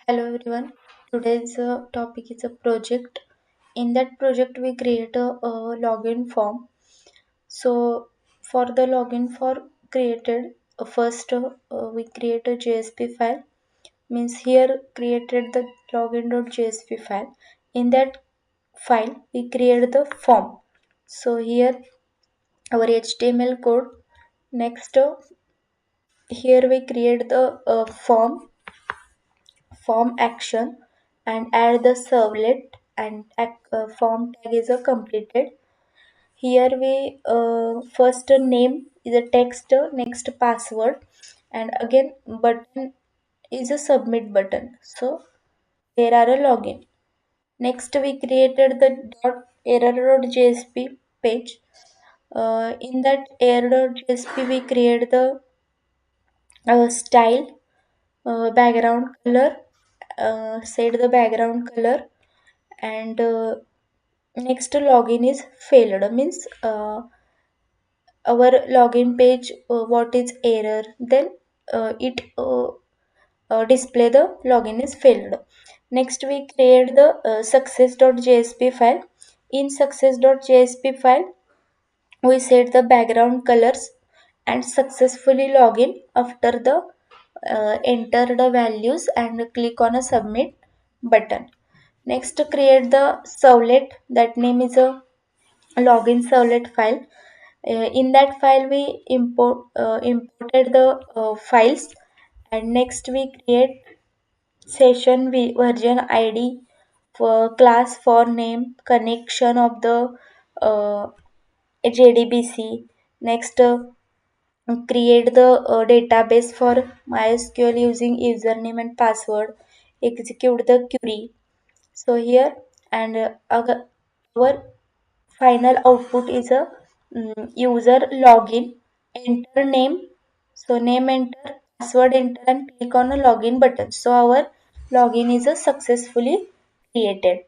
Hello everyone. Today's topic is a project. In that project, we create a login form. So for the login for created, first we create a JSP file. Means here created the login.jsp file. In that file, we create the form. So here our HTML code. Next, here we create the form action and add the servlet and form tag is a completed. Here we first name is a text, next password, and again button is a submit button. So there are a login. Next we created the error.jsp page. In that error.jsp we create the style, background color, set the background color, and next login is failed means our login page what is error, then it display the login is failed. Next we create the success.jsp file. In success.jsp file we set the background colors and successfully login after the enter the values and click on a submit button. Next create the servlet, that name is a login servlet file. In that file we imported the files, and next we create session version id for class for name connection of the uh, JDBC. Next, create the database for MySQL using username and password. Execute the query. So here and our final output is a user login. Enter name. So name enter, password enter, and click on a login button. So our login is a successfully created.